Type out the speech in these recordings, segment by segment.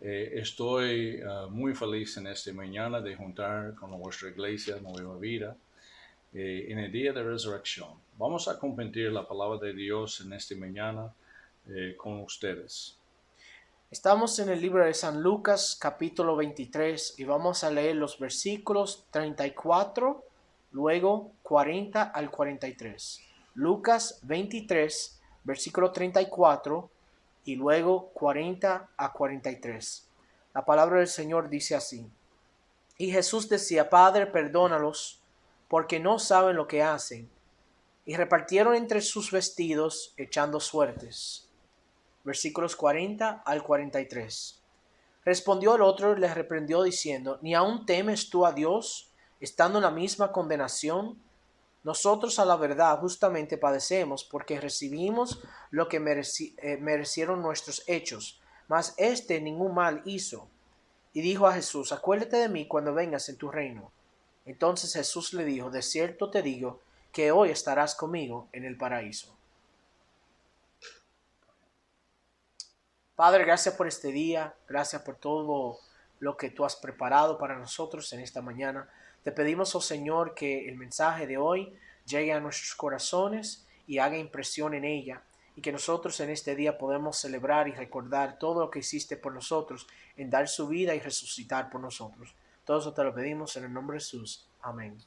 Estoy muy feliz en esta mañana de juntar con nuestra iglesia Nueva Vida en el día de resurrección. Vamos a compartir la palabra de Dios en esta mañana con ustedes. Estamos en el libro de San Lucas, capítulo 23, y vamos a leer los versículos 34, luego 40 al 43. Lucas 23, versículo 34, y luego 40 a 43. La palabra del Señor dice así: Y Jesús decía: Padre, perdónalos, porque no saben lo que hacen. Y repartieron entre sus vestidos, echando suertes. Versículos 40 al 43. Respondió el otro y les reprendió diciendo: ¿Ni aún temes tú a Dios, estando en la misma condenación? Nosotros a la verdad justamente padecemos, porque recibimos lo que merecieron nuestros hechos, mas éste ningún mal hizo. Y dijo a Jesús: Acuérdate de mí cuando vengas en tu reino. Entonces Jesús le dijo: De cierto te digo, que hoy estarás conmigo en el paraíso. Padre, gracias por este día, gracias por todo lo que tú has preparado para nosotros en esta mañana. Te pedimos, oh Señor, que el mensaje de hoy llegue a nuestros corazones y haga impresión en ella, y que nosotros en este día podamos celebrar y recordar todo lo que hiciste por nosotros, en dar su vida y resucitar por nosotros. Todo eso te lo pedimos en el nombre de Jesús. Amén.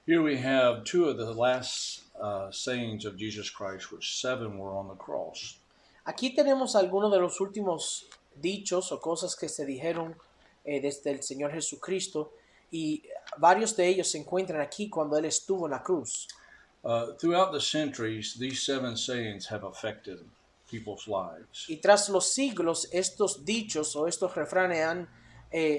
Here we have two of the last sayings of Jesus Christ, which 7 were on the cross. Aquí tenemos algunos de los últimos dichos o cosas que se dijeron desde el Señor Jesucristo, y varios de ellos se encuentran aquí cuando Él estuvo en la cruz. Throughout the centuries, these 7 sayings have affected people's lives. Y tras los siglos, estos dichos o estos refranes han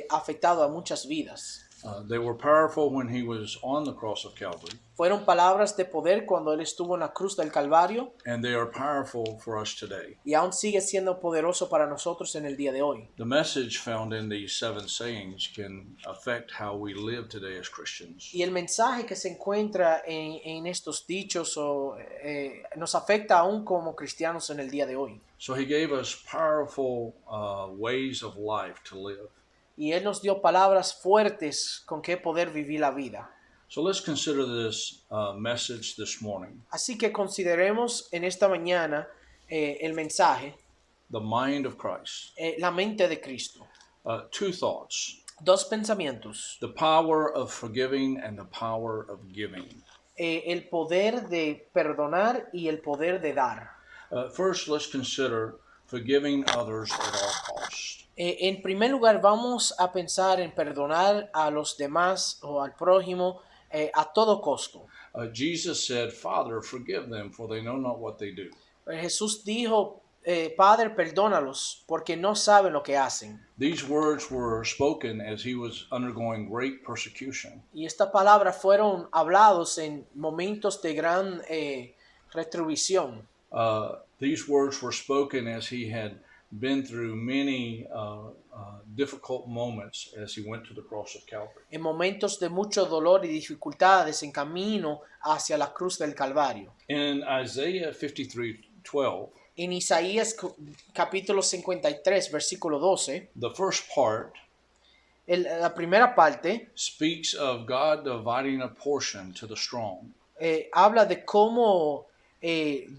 afectado a muchas vidas. They were powerful when he was on the cross of Calvary, Fueron palabras de poder cuando Él estuvo en la cruz del Calvario, and they are powerful for us today. y aún sigue siendo poderoso para nosotros en el día de hoy. The message found in these 7 sayings can affect how we live today as Christians. Y el mensaje que se encuentra en estos dichos nos afecta aún como cristianos en el día de hoy. So he gave us powerful ways of life to live. Y Él nos dio palabras fuertes con que poder vivir la vida. So let's consider this message this morning. Así que consideremos en esta mañana el mensaje, The mind of Christ. la mente de Cristo. 2 thoughts. Dos pensamientos. The power of forgiving and the power of giving. El poder de perdonar y el poder de dar. First, let's consider forgiving others at all costs. En primer lugar, vamos a pensar en perdonar a los demás o al prójimo a todo costo. Jesus said, Father, forgive them, for they know not what they do. Jesús dijo: Padre, perdónalos, porque no saben lo que hacen. These words were spoken as he was undergoing great persecution. Y estas palabras fueron hablados en momentos de gran retribución. These words were spoken as he had been through many difficult moments as he went to the cross of Calvary. En momentos de mucho dolor y dificultades en camino hacia la cruz del Calvario. In Isaiah 53:12, En Isaías capítulo 53, versículo 12, the first part la primera parte speaks of God dividing a portion to the strong. habla de cómo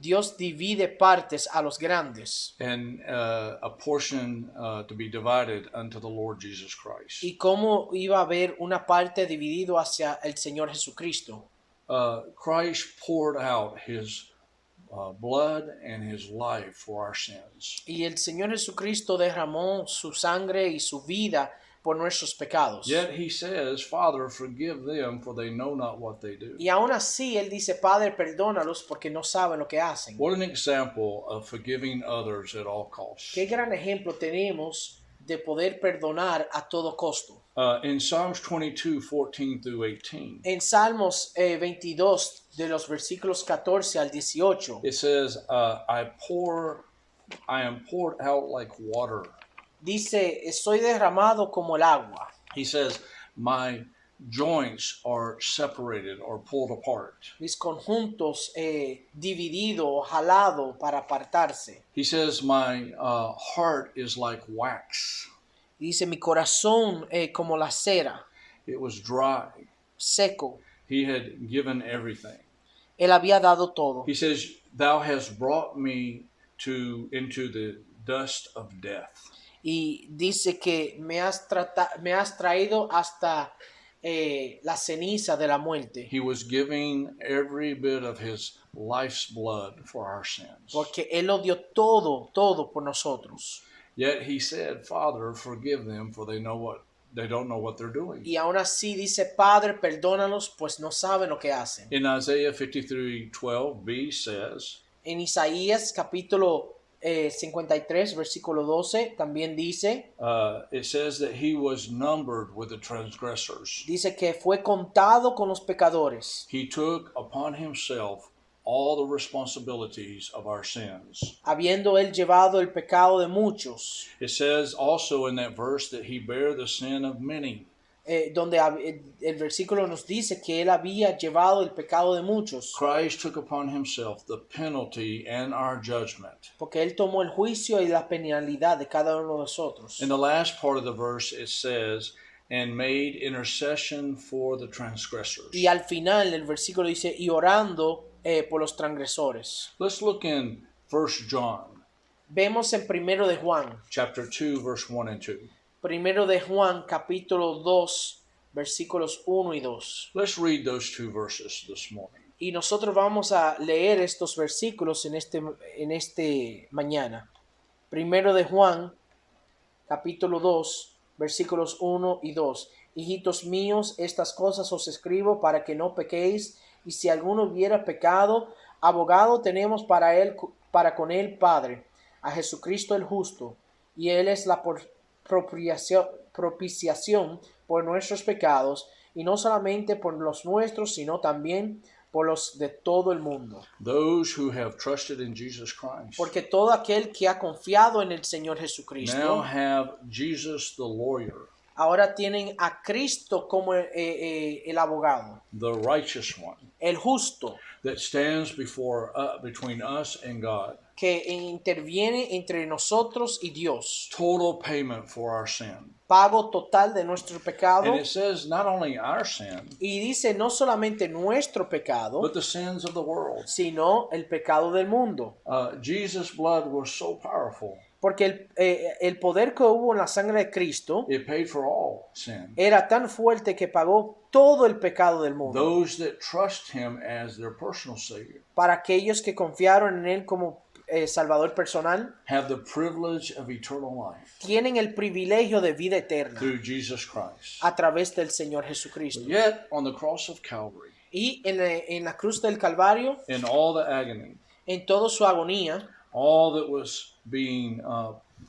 Dios divide partes a los grandes, And a portion to be divided unto the Lord Jesus Christ. y cómo iba a haber una parte dividida hacia el Señor Jesucristo. Christ poured out his blood and his life for our sins. Y el Señor Jesucristo derramó su sangre y su vida por nuestros pecados. Yet he says, Father, forgive them, for they know not what they do. Y aún así Él dice: Padre, perdónalos, porque no saben lo que hacen. What an example of forgiving others at all costs. Qué gran ejemplo tenemos de poder perdonar a todo costo. In Psalms 22:14 through 18, En Salmos 22, de los versículos 14 al 18, it says, I am poured out like water. dice: Soy derramado como el agua. He says, my joints are separated or pulled apart. mis conjuntos dividido o jalado para apartarse. He says, my heart is like wax. Dice, mi corazón como la cera, It was dry. seco. He had given everything. Él había dado todo. He says, thou hast brought me into the dust of death. Y dice que me has traído hasta la ceniza de la muerte. He was giving every bit of his life's blood for our sins. Porque Él lo dio todo, todo por nosotros. Yet he said, Father, forgive them, for they don't know what they're doing. Y aún así dice, Padre, perdónalos, pues no saben lo que hacen. In Isaiah 53:12b says, En Isaías capítulo 53, versículo 12, también dice, it says that he was numbered with the transgressors. dice que fue contado con los pecadores, He took upon himself all the responsibilities of our sins. habiendo Él llevado el pecado de muchos. It says also in that verse that he bare the sin of many. Donde el versículo nos dice que Él había llevado el pecado de muchos, Christ took upon himself the penalty and our judgment. porque Él tomó el juicio y la penalidad de cada uno de nosotros. In the last part of the verse it says, and made intercession for the transgressors. Y al final el versículo dice, y orando por los transgresores. Let's look in 1 John Vemos en Primero de Juan, chapter 2 verse 1 and 2. Primero de Juan, capítulo 2, versículos 1 y 2. Let's read those two verses this morning. Y nosotros vamos a leer estos versículos en este mañana. Primero de Juan, capítulo 2, versículos 1 y 2. Hijitos míos, estas cosas os escribo para que no pequéis, y si alguno hubiera pecado, abogado tenemos para con él Padre, a Jesucristo el justo, y él es la propiciación por nuestros pecados, y no solamente por los nuestros, sino también por los de todo el mundo. Those who have trusted in Jesus Christ Porque todo aquel que ha confiado en el Señor Jesucristo, now have Jesus the lawyer, ahora tienen a Cristo como el abogado, the righteous one, el justo, that stands between us and God. que interviene entre nosotros y Dios. Total payment for our sin. Pago total de nuestro pecado. And it says not only our sin, Y dice no solamente nuestro pecado, but the sins of the world. sino el pecado del mundo. Jesus' blood was so powerful. Porque el poder que hubo en la sangre de Cristo It paid for all sin. era tan fuerte que pagó todo el pecado del mundo. Those that trust him as their personal Savior Para aquellos que confiaron en Él como Salvador personal, have the privilege of eternal life tienen el privilegio de vida eterna through Jesus Christ. a través del Señor Jesucristo. But yet, on the cross of Calvary, Y en la cruz del Calvario, in all the agony, en toda su agonía all that was being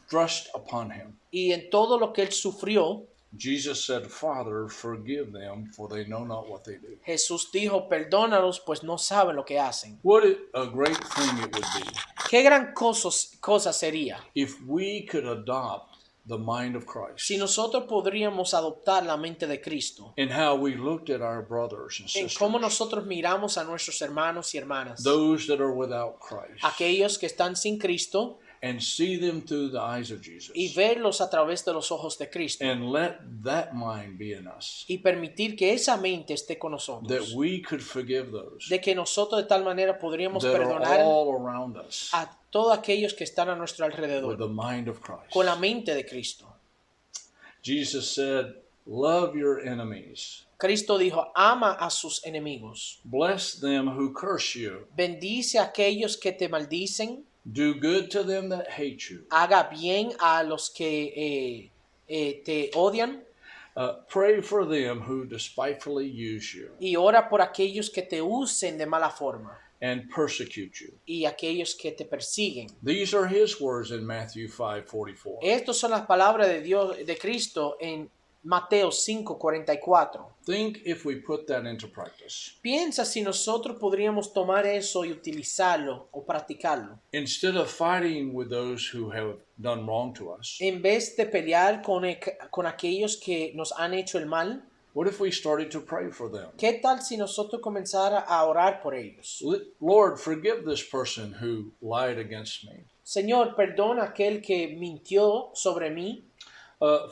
thrust upon him, y en todo lo que Él sufrió, Jesus said, Father, forgive them, for they know not what they do. Jesús dijo, perdónalos, pues no saben lo que hacen. What a great thing it would be Qué gran cosa sería if we could adopt the mind of Christ si nosotros podríamos adoptar la mente de Cristo, in how we looked at our brothers and en sisters, cómo nosotros miramos a nuestros hermanos y hermanas, those that are without Christ, aquellos que están sin Cristo, and see them through the eyes of Jesus, y verlos a través de los ojos de Cristo, and let that mind be in us, y permitir que esa mente esté con that nosotros, we could forgive those de que nosotros de tal manera podríamos that are perdonar all around us a todos aquellos que están a nuestro with alrededor the mind of Christ. con la mente de Cristo. Jesus said, love your enemies, Cristo dijo, ama a sus enemigos, bless them who curse you, bendice a aquellos que te maldicen, do good to them that hate you, haga bien a los que te odian, pray for them who despitefully use you y ora por aquellos que te usen de mala forma and persecute you. y aquellos que te persiguen. These are his words in Matthew 5:44. Estas son las palabras de Dios, de Cristo en Mateo 5:44. Think if we put that into practice. Piensa si nosotros podríamos tomar eso y utilizarlo o practicarlo. Instead of fighting with those who have done wrong to us, En vez de pelear con aquellos que nos han hecho el mal, What if we started to pray for them? ¿Qué tal si nosotros comenzara a orar por ellos? Lord, forgive this person who lied against me. Señor, perdona a aquel que mintió sobre mí.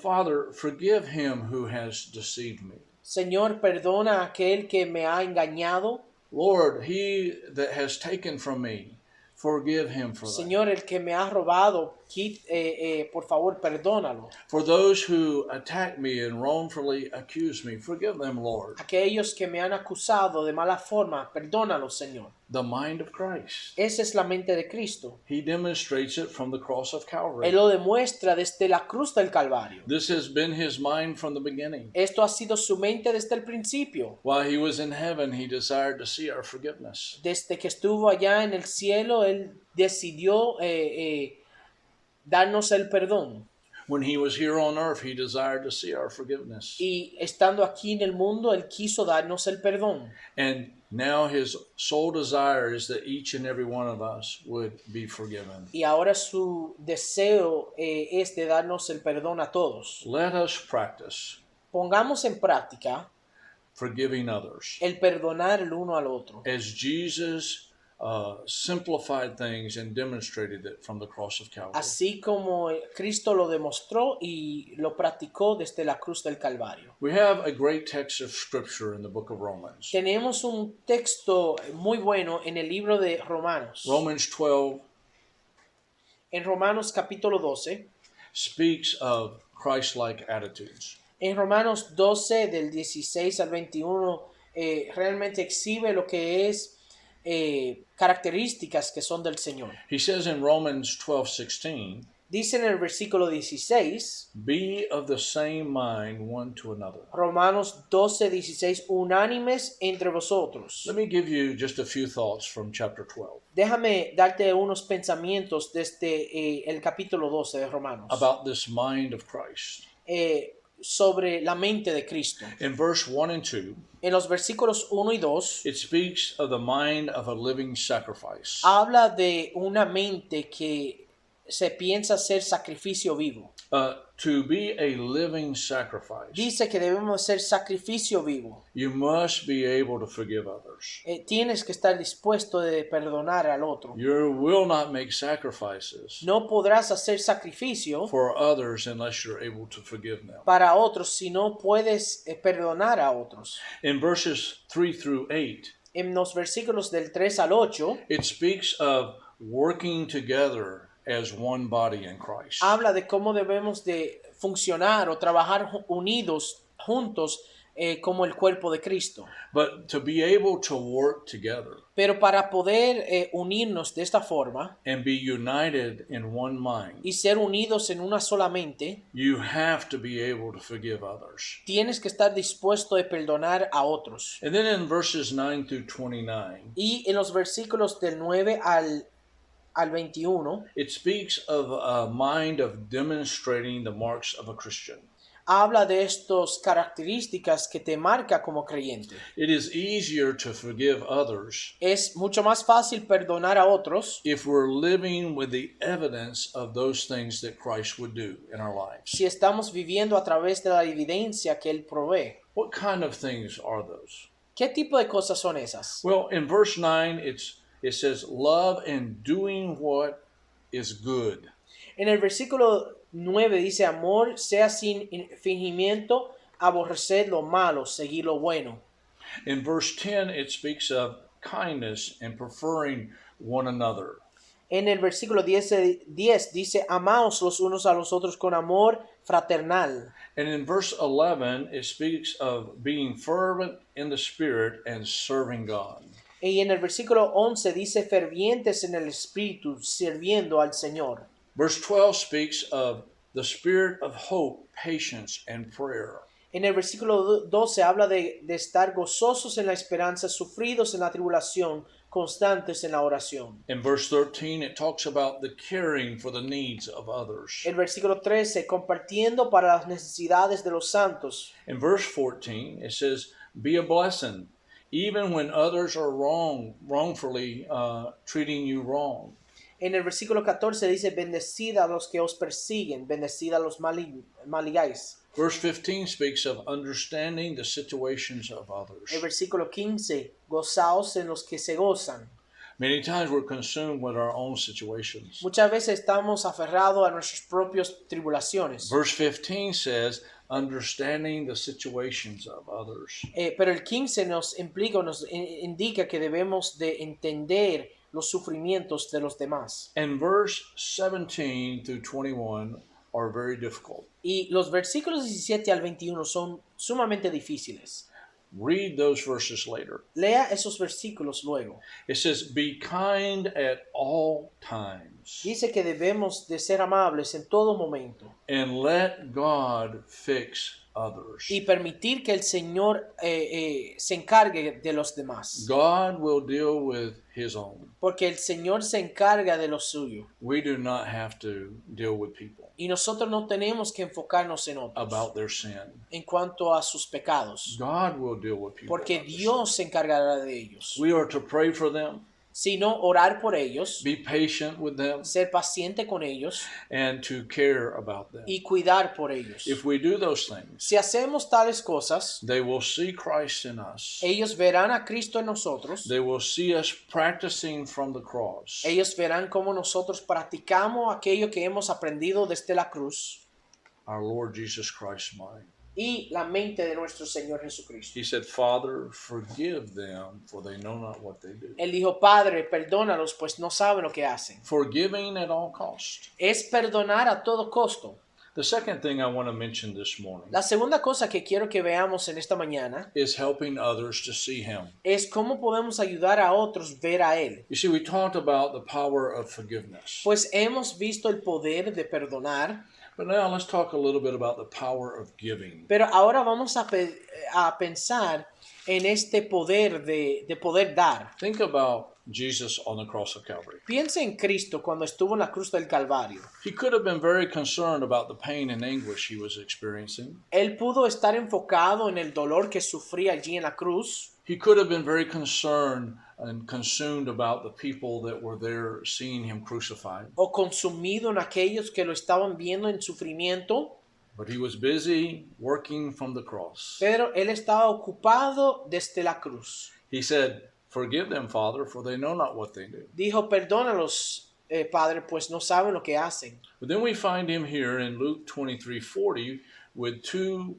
Father, forgive him who has deceived me. Señor, perdona a aquel que me ha engañado. Lord, he that has taken from me, forgive him for that. Señor, el que me ha robado, por favor, perdónalo. For those who attack me and wrongfully accuse me, forgive them, Lord. Aquellos que me han acusado de mala forma, perdónalos, Señor. The mind of Christ. Esa es la mente de Cristo. He demonstrates it from the cross of Calvary. Él lo demuestra desde la cruz del Calvario. This has been his mind from the beginning. Esto ha sido su mente desde el principio. While he was in heaven, he desired to see our forgiveness. Desde que estuvo allá en el cielo, Él decidió darnos el perdón. When he was here on earth, he desired to see our forgiveness. Y estando aquí en el mundo, Él quiso darnos el perdón. And now his sole desire is that each and every one of us would be forgiven. Y ahora su deseo es de darnos el perdón a todos. Let us practice Pongamos en práctica forgiving others. el perdonar el uno al otro. As Jesus simplified things and demonstrated it from the cross of Calvary. Así como Cristo lo demostró y lo practicó desde la cruz del Calvario. We have a great text of scripture in the book of Romans. Tenemos un texto muy bueno en el libro de Romanos. Romans 12 En Romanos capítulo 12. speaks of Christ-like attitudes. En Romanos 12 del 16 al 21 realmente exhibe lo que es características que son del Señor. He says in Romans 12:16, Dice en el versículo 16, be of the same mind one to another. Romanos 12, 16, unánimes entre vosotros. Let me give you just a few thoughts from chapter 12 Déjame darte unos pensamientos desde el capítulo 12 de Romanos about this mind of Christ. sobre la mente de Cristo. In verse 1 and 2, En los versículos 1 y 2, it speaks of the mind of a living sacrifice. habla de una mente que se piensa ser sacrificio vivo. To be a living sacrifice, Dice que debemos ser sacrificio vivo. you must be able to forgive others. Tienes que estar dispuesto de perdonar al otro. You will not make sacrifices No podrás hacer sacrificio for others unless you're able to forgive them. para otros si no puedes perdonar a otros. In verses 3 through 8, En los versículos del 3 al 8, it speaks of working together as one body in Christ. habla de cómo debemos de funcionar o trabajar unidos, juntos, como el cuerpo de Cristo. But to be able to work together Pero para poder unirnos de esta forma and be united in one mind, y ser unidos en una sola mente, you have to be able to forgive others. tienes que estar dispuesto de perdonar a otros. And then in verses 9 through 29, Y en los versículos del 9 al 21, it speaks of a mind of demonstrating the marks of a Christian. habla de estas características que te marca como creyente. It is easier to forgive others Es mucho más fácil perdonar a otros if we're living with the evidence of those things that Christ would do in our lives. si estamos viviendo a través de la evidencia que Él provee. What kind of things are those? ¿Qué tipo de cosas son esas? Well, in verse 9, it says, love and doing what is good. En el versículo 9 dice, amor sea sin fingimiento, aborreced lo malo, seguid lo bueno. In verse 10, it speaks of kindness and preferring one another. En el versículo 10 dice, amaos los unos a los otros con amor fraternal. And in verse 11, it speaks of being fervent in the Spirit and serving God. Y en el versículo 11 dice, fervientes en el espíritu, sirviendo al Señor. Verse 12 speaks of the spirit of hope, patience, and prayer. En el versículo 12 habla de estar gozosos en la esperanza, sufridos en la tribulación, constantes en la oración. In verse 13, it talks about the caring for the needs of others. El versículo 13, compartiendo para las necesidades de los santos. In verse 14, it says, be a blessing, even when others are wrongfully treating you wrong. En el versículo 14 dice, bendecid a los que os persiguen, bendecid a los maligáis. Verse 15 speaks of understanding the situations of others. El versículo 15, gozaos en los que se gozan. Many times we're consumed with our own situations. Muchas veces estamos aferrados a nuestras propias tribulaciones. Verse 15 says, understanding the situations of others. Pero el 15 nos implica, nos indica que debemos de entender los sufrimientos de los demás. And verse 17 through 21 are very difficult. Y los versículos 17 al 21 son sumamente difíciles. Read those verses later. Lea esos versículos luego. It says, be kind at all times, Dice que debemos de ser amables en todo momento and let God fix others. y permitir que el Señor se encargue de los demás. God will deal with his own. Porque el Señor se encarga de lo suyo. We do not have to deal with people Y nosotros no tenemos que enfocarnos en otros about their sin. en cuanto a sus pecados. God will deal with people. Porque about their sin. Dios se encargará de ellos. We are to pray for them, Sino orar por ellos, be patient with them, ser paciente con ellos and to care about them. y cuidar por ellos. If we do those things, Si hacemos tales cosas, they will see Christ in us. ellos verán a Cristo en nosotros. They will see us practicing from the cross. Ellos verán cómo nosotros practicamos aquello que hemos aprendido desde la cruz Our Lord Jesus Christ's mind. y la mente de nuestro Señor Jesucristo. He said, Father, forgive them, for they know not what they do. Él dijo, Padre, perdónalos, pues no saben lo que hacen. Forgiving at all cost. Es perdonar a todo costo. The second thing I want to mention this morning La segunda cosa que quiero que veamos en esta mañana is helping others to see Him. es cómo podemos ayudar a otros a ver a Él. You see, we talked about the power of forgiveness. Pues hemos visto el poder de perdonar, But now let's talk a little bit about the power of giving. pero ahora vamos a pensar en este poder de poder dar. Think about Jesus on the cross of Calvary. Piensa en Cristo cuando estuvo en la cruz del Calvario. He could have been very concerned about the pain and anguish he was experiencing. Él pudo estar enfocado en el dolor que sufría allí en la cruz. He could have been very concerned and consumed about the people that were there seeing him crucified. O consumido en aquellos que lo estaban viendo en sufrimiento. But he was busy working from the cross. Pero él estaba ocupado desde la cruz. He said, forgive them, Father, for they know not what they do. Dijo, perdónalos, Padre, pues no saben lo que hacen. But then we find him here in Luke 23:40 with two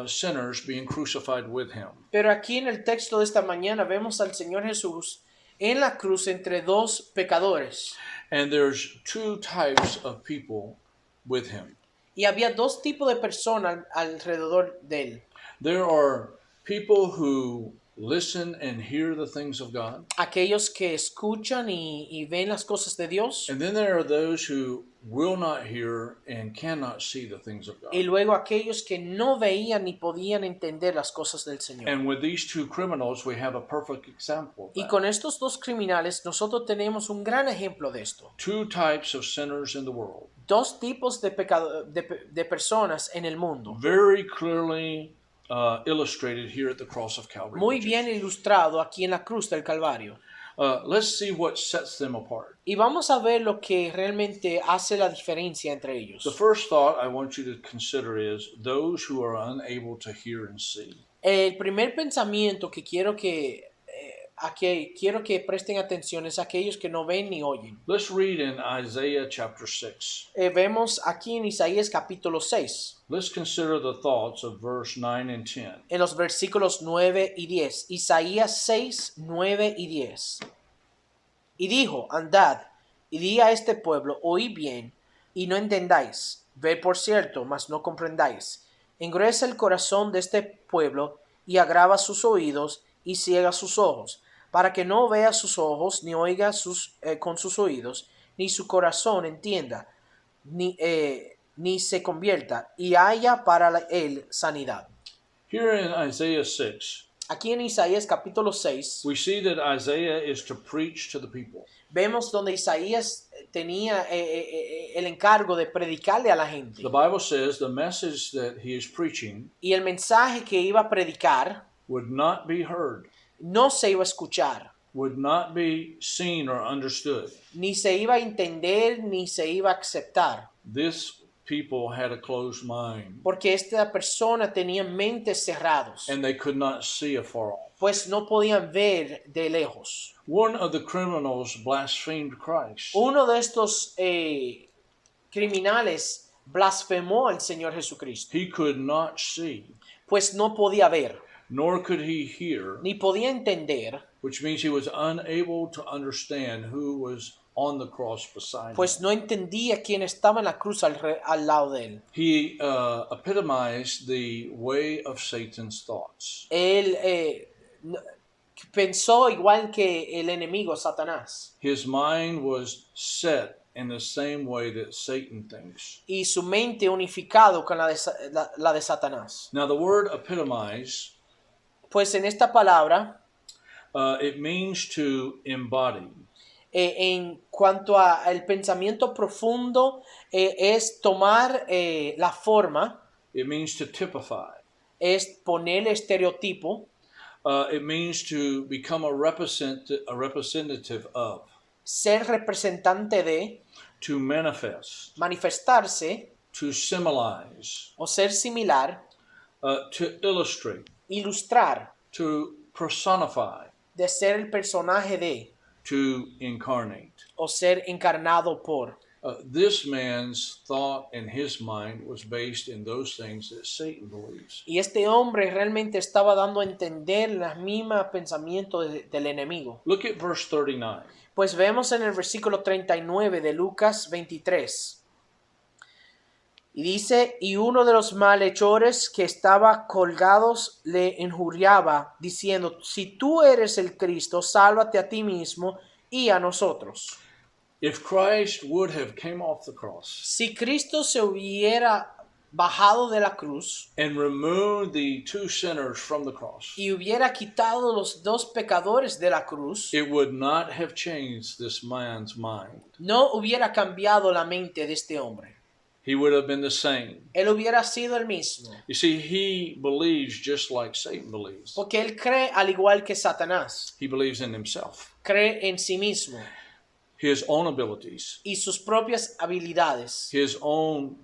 sinners being crucified with him. Pero aquí en el texto de esta mañana vemos al Señor Jesús en la cruz entre dos pecadores. And there's two types of people with him. Y había dos tipos de personas alrededor de él. There are people who listen and hear the things of God. Aquellos que escuchan y ven las cosas de Dios. And then there are those who will not hear and cannot see the things of God. Y luego aquellos que no veían ni podían entender las cosas del Señor. And with these two criminals, we have a perfect example of Y that. con estos dos criminales nosotros tenemos un gran ejemplo de esto. Two types of sinners in the world. Dos tipos de personas en el mundo. Very clearly illustrated here at the cross of Calvary. Muy bien ilustrado aquí en la cruz del Calvario. Let's see what sets them apart. Y vamos a ver lo que realmente hace la diferencia entre ellos. The first thought I want you to consider is those who are unable to hear and see. El primer pensamiento que quiero que presten atención es aquellos que no ven ni oyen. Let's read in Isaiah chapter 6. Vemos aquí en Isaías capítulo 6, Let's consider the thoughts of verse 9 and 10. en los versículos 9 y 10. Isaías 6, 9 y 10. Y dijo, andad, y di a este pueblo, oíd bien, y no entendáis. Ved por cierto, mas no comprendáis. Engruesa el corazón de este pueblo, y agrava sus oídos, y ciega sus ojos, para que no vea sus ojos, ni oiga con sus oídos, ni su corazón entienda, ni se convierta, y haya para él sanidad. Here in Isaiah 6, Aquí en Isaías capítulo 6, we see that Isaiah is to preach to the people. vemos donde Isaías tenía el encargo de predicarle a la gente. The Bible says the message that he is preaching Y el mensaje que iba a predicar would not be heard no se iba a escuchar would not be seen or understood. Ni se iba a entender, ni se iba a aceptar. This people had a closed mind, Porque esta persona tenía mentes cerrados. and they could not see afar off. Pues no podían ver de lejos. One of the criminals blasphemed Christ. Uno de estos criminales blasfemó al Señor Jesucristo. He could not see, Pues no podía ver, nor could he hear, ni podía entender, which means he was unable to understand who was on the cross beside pues him. no entendía quién estaba en la cruz al lado de él. He epitomized the way of Satan's thoughts. Él pensó igual que el enemigo, Satanás. His mind was set in the same way that Satan thinks. Y su mente unificado con la de Satanás. Now, the word epitomize, Pues en esta palabra, it means to embody. en cuanto al pensamiento profundo, es tomar la forma, It means to typify. es poner el estereotipo, It means to become a representative of, ser representante de, to manifest, manifestarse to symbolize, o ser similar, to illustrate, ilustrar, to personify, de ser el personaje de, to incarnate. o ser encarnado por. This man's thought and his mind was based in those things that Satan believes. Y este hombre realmente estaba dando a entender los mismos pensamientos del enemigo. Look at verse 39. Pues vemos en el versículo 39 de Lucas 23. Y dice, y uno de los malhechores que estaba colgados le injuriaba, diciendo, si tú eres el Cristo, sálvate a ti mismo y a nosotros. If Christ would have came off the cross Si Cristo se hubiera bajado de la cruz and removed the two sinners from the cross, y hubiera quitado los dos pecadores de la cruz, it would not have changed this man's mind. no hubiera cambiado la mente de este hombre. He would have been the same. Él hubiera sido el mismo. You see, he believes just like Satan believes. Porque él cree al igual que Satanás. He believes in himself, Cree en sí mismo his own abilities, y sus propias habilidades, his own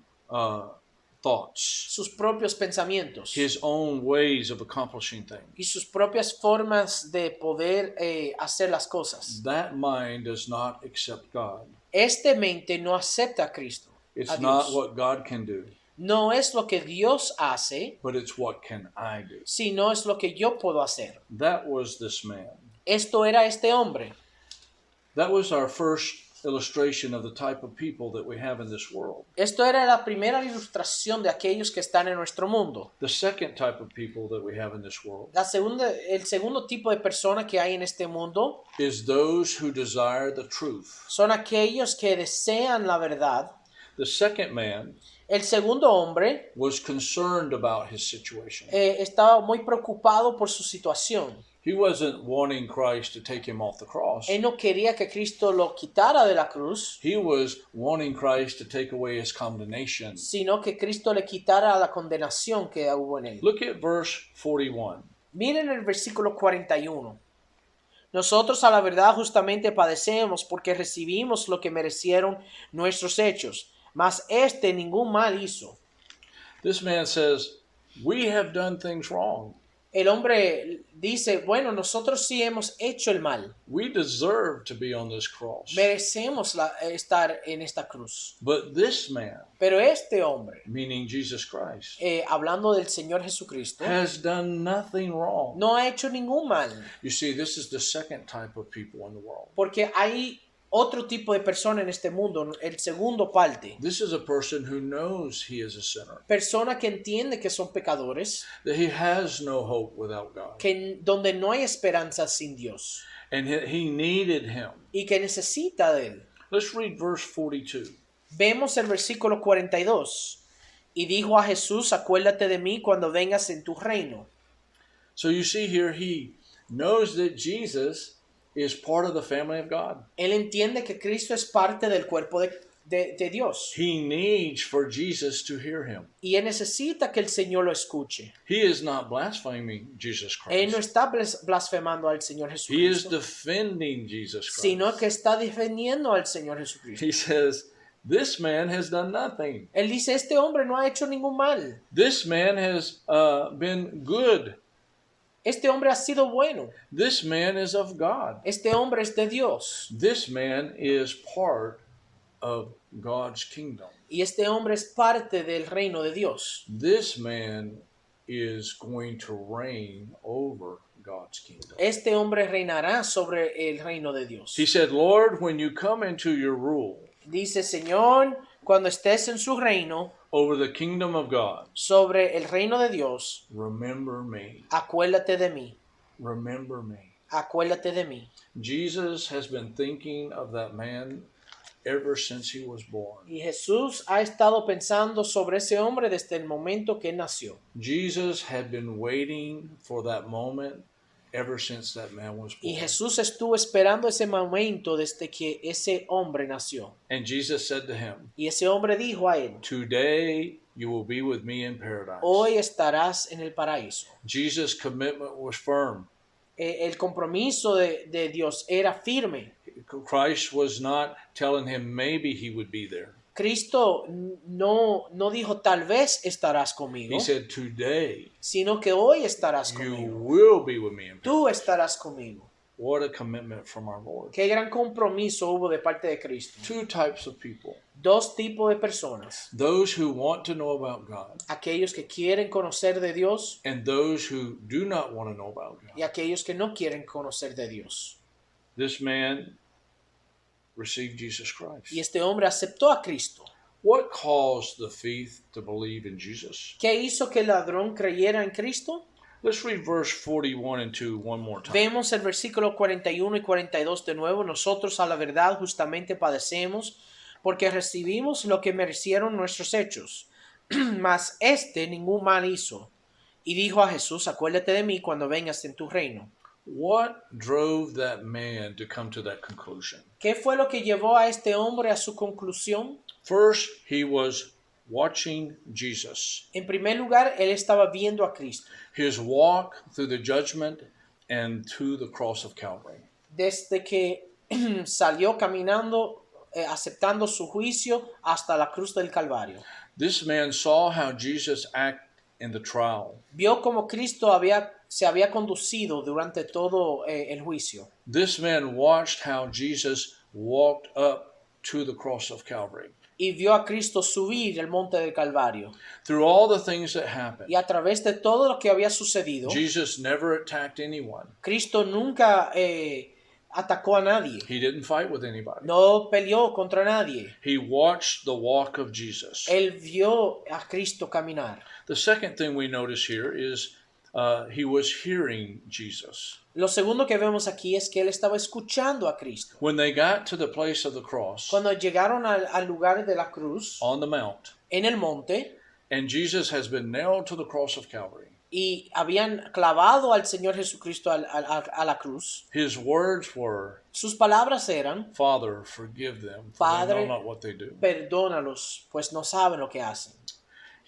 thoughts, sus propios pensamientos his own ways of accomplishing things. y sus propias formas de poder hacer las cosas. That mind does not accept God. Este mente no acepta a Cristo. It's a not Dios. what God can do, No es lo que Dios hace, but it's what can I do. sino es lo que yo puedo hacer. That was this man. Esto era este hombre. That was our first illustration of the type of people that we have in this world. Esto era la primera ilustración de aquellos que están en nuestro mundo. The second type of people that we have in this world El segundo tipo de persona que hay en este mundo is those who desire the truth. son aquellos que desean la verdad. The second man El segundo hombre was concerned about his situation. estaba muy preocupado por su situación. He wasn't wanting Christ to take him off the cross. Él no quería que Cristo lo quitara de la cruz, He was wanting Christ to take away his condemnation. sino que Cristo le quitara la condenación que hubo en él. Look at verse 41. Miren el versículo 41. Nosotros a la verdad justamente padecemos porque recibimos lo que merecieron nuestros hechos, mas este ningún mal hizo. This man says, we have done things wrong. El hombre dice, bueno, nosotros sí hemos hecho el mal. We deserve to be on this cross. Merecemos estar en esta cruz. But this man, Pero este hombre, meaning Jesus Christ, hablando del Señor Jesucristo, has done nothing wrong. no ha hecho ningún mal. You see, this is the second type of people in the world. Porque hay otro tipo de persona en este mundo, el segundo parte. This is a person who knows he is a sinner, Persona que entiende que son pecadores, that he has no hope without God, donde no hay esperanza sin Dios and he needed him. y que necesita de él. Let's read verse 42. Vemos el versículo 42. Y dijo a Jesús, acuérdate de mí cuando vengas en tu reino. So you see here, he knows that Jesus is part of the family of God. Él entiende que Cristo es parte del cuerpo de Dios. He needs for Jesus to hear him. Y él necesita que el Señor lo escuche. He is not blaspheming Jesus Él no Christ. está blasfemando al Señor He is Jesucristo, defending Jesus sino que Christ. está defendiendo al Señor Jesucristo. He says, this man has done nothing. Él dice, este hombre no ha hecho ningún mal. This man has been good. Este hombre ha sido bueno. This man is of God. Este hombre es de Dios. This man is part of God's kingdom. Y este hombre es parte del reino de Dios. This man is going to reign over God's kingdom. Este hombre reinará sobre el reino de Dios. He said, Lord, when you come into your rule Dice, Señor, cuando estés en su reino, over the kingdom of God, sobre el reino de Dios, remember me. acuérdate de mí. Remember me. Acuérdate de mí. Jesus has been thinking of that man ever since he was born. Y Jesús ha estado pensando sobre ese hombre desde el momento que nació. Jesus had been waiting for that moment ever since that man was Y born. Jesús estuvo esperando ese momento desde que ese hombre nació. And Jesus said to him, Y ese hombre dijo a él, today you will be with me in paradise. hoy estarás en el paraíso. Jesus' commitment was firm. El compromiso de Dios era firme. Christ was not telling him maybe he would be there. Cristo no dijo tal vez estarás conmigo, He said, today sino que hoy estarás you conmigo. will be with me in paradise. Tú estarás conmigo. What a commitment from our Lord. Qué gran compromiso hubo de parte de Cristo. Two types of people. Dos tipos de personas. Those who want to know about God Aquellos que quieren conocer de Dios and those who do not want to know about y God. aquellos que no quieren conocer de Dios. This man received Jesus Y Christ. este hombre aceptó a Cristo. What caused the thief to believe in Jesus? ¿Qué hizo que el ladrón creyera en Cristo? Let's read verse 41 and 2 one more time. Vemos el versículo 41 y 42 de nuevo. Nosotros a la verdad justamente padecemos porque recibimos lo que merecieron nuestros hechos. Mas este ningún mal hizo. Y dijo a Jesús, acuérdate de mí cuando vengas en tu reino. What drove that man to come to that conclusion? ¿Qué fue lo que llevó a este hombre a su conclusión? First, he was watching Jesus. En primer lugar, él estaba viendo a Cristo. His walk through the judgment and to the cross of Calvary. Desde que salió caminando, aceptando su juicio, hasta la cruz del Calvario. This man saw how Jesus acted in the trial. Vio como Cristo se había conducido durante todo el juicio. This man watched how Jesus walked up to the cross of Calvary. Y vio a Cristo subir el monte del Calvario. Through all the things that happened, Y a través de todo lo que había sucedido, Jesus never attacked anyone. Cristo nunca atacó a nadie. He didn't fight with anybody. No peleó contra nadie. He watched the walk of Jesus. Él vio a Cristo caminar. The second thing we notice here is he was hearing Jesus. Lo segundo que vemos aquí es que él estaba escuchando a Cristo. When they got to the place of the cross Cuando llegaron al lugar de la cruz, on the mount, en el monte, and Jesus has been nailed to the cross of Calvary, y habían clavado al Señor Jesucristo a la cruz, his words were, sus palabras eran, Father, forgive them, for they Padre, know not what they do. perdónalos, pues no saben lo que hacen.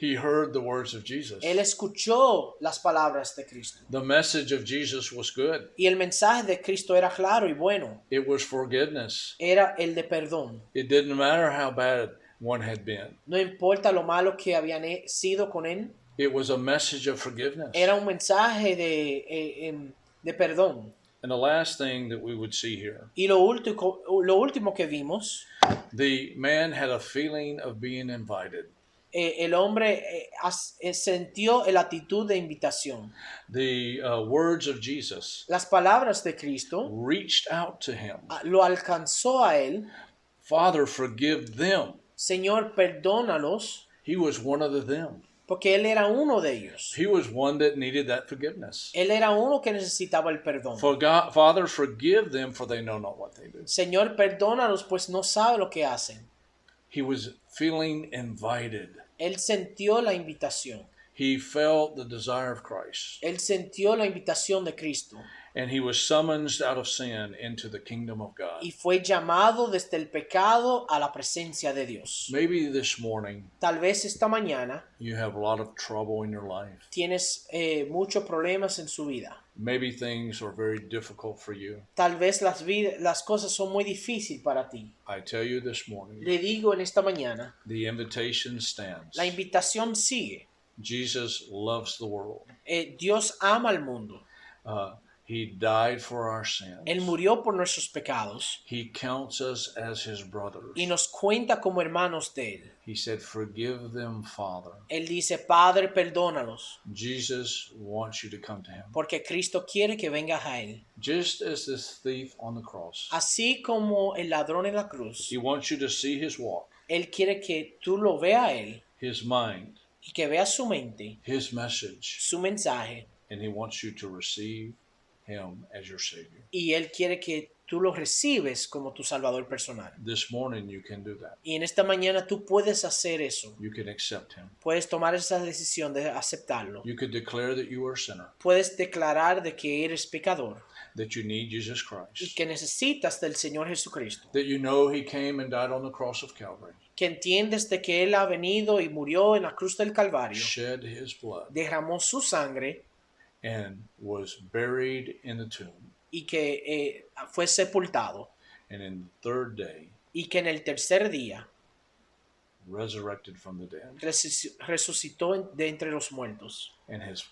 He heard the words of Jesus. Él escuchó las palabras de Cristo. The message of Jesus was good. Y el mensaje de Cristo era claro y bueno. It was forgiveness. Era el de perdón. It didn't matter how bad one had been. No importa lo malo que habían sido con él. It was a message of forgiveness. Era un mensaje de perdón. And the last thing that we would see here, Y lo último que vimos, the man had a feeling of being invited. el hombre sintió la actitud de invitación. The words of Jesus Las palabras de Cristo reached out to him. lo alcanzó a él. Father, forgive them. Señor, perdónalos, He was one of the them. porque él era uno de ellos. He was one that needed that forgiveness. Él era uno que necesitaba el perdón. Father, forgive them, for they know not what they do. Señor, perdónalos, pues no sabe lo que hacen. He was feeling invited. Él sintió la invitación. He felt the desire of Christ. Él sintió la invitación de Cristo. And he was summoned out of sin into the kingdom of God. y fue llamado desde el pecado a la presencia de Dios. Maybe this morning Tal vez esta mañana you have a lot of trouble in your life. tienes muchos problemas en su vida. Maybe things are very difficult for you. Tal vez las cosas son muy difíciles para ti. I tell you this morning, Le digo en esta mañana, the invitation stands. la invitación sigue. Jesus loves the world. Dios ama al mundo. He died for our sins. Él murió por nuestros pecados He counts us as his brothers. y nos cuenta como hermanos de Él. He said, forgive them, Father. Él dice, Padre, perdónalos, Jesus wants you to come to him. porque Cristo quiere que vengas a Él. Just as this thief on the cross. Así como el ladrón en la cruz, He wants you to see his walk, Él quiere que tú lo veas a Él his mind, y que veas su mente, his message, su mensaje, and he wants you to receive him as your Savior. y Él quiere que tú lo recibes como tu Salvador personal. This morning you can do that. Y en esta mañana tú puedes hacer eso. You can accept him. Puedes tomar esa decisión de aceptarlo. You could declare that you are a sinner, Puedes declarar de que eres pecador that you need Jesus y Christ, que necesitas del Señor Jesucristo. that you know he came and died on the cross of Calvary, Que entiendes de que Él ha venido y murió en la cruz del Calvario, shed his blood, derramó su sangre and was buried in the tomb, y que fue sepultado and in the third day y que en el tercer día resurrected from the dead, resucitó de entre los muertos and has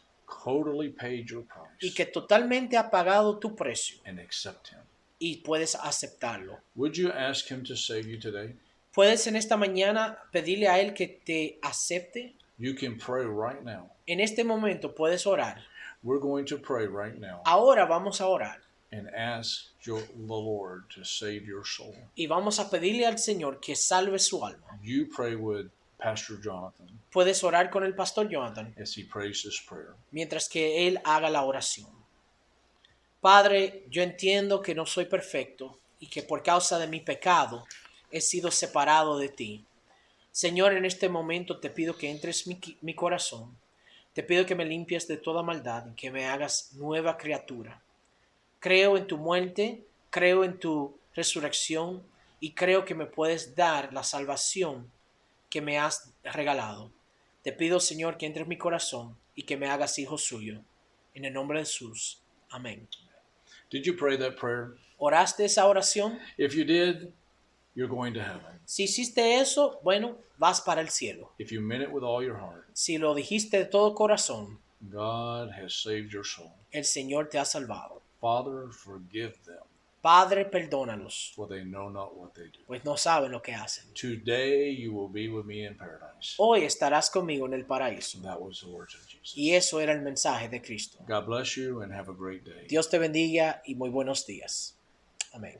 totally paid your y price, que totalmente ha pagado tu precio and accept him. y puedes aceptarlo. Would you ask him to save you today? Puedes en esta mañana pedirle a Él que te acepte. You can pray right now. En este momento puedes orar. We're going to pray right now Ahora vamos a orar and ask the Lord to save your soul. y vamos a pedirle al Señor que salve su alma. You pray with Pastor Jonathan Puedes orar con el pastor Jonathan as he prays this prayer. mientras que él haga la oración. Padre, yo entiendo que no soy perfecto y que por causa de mi pecado he sido separado de ti. Señor, en este momento te pido que entres mi corazón. Te pido que me limpies de toda maldad y que me hagas nueva criatura. Creo en tu muerte, creo en tu resurrección y creo que me puedes dar la salvación que me has regalado. Te pido, Señor, que entres en mi corazón y que me hagas hijo suyo. En el nombre de Jesús. Amén. Did you pray that prayer? ¿Oraste esa oración? If you did, you're going to heaven. Si hiciste eso, bueno, vas para el cielo. If you meant it with all your heart, Si lo dijiste de todo corazón, God has saved your soul. el Señor te ha salvado. Father, forgive them, Padre, perdónalos, for they know not what they do. pues no saben lo que hacen. Today you will be with me in paradise. Hoy estarás conmigo en el paraíso. That was the words of Jesus. Y eso era el mensaje de Cristo. God bless you and have a great day. Dios te bendiga y muy buenos días. Amén.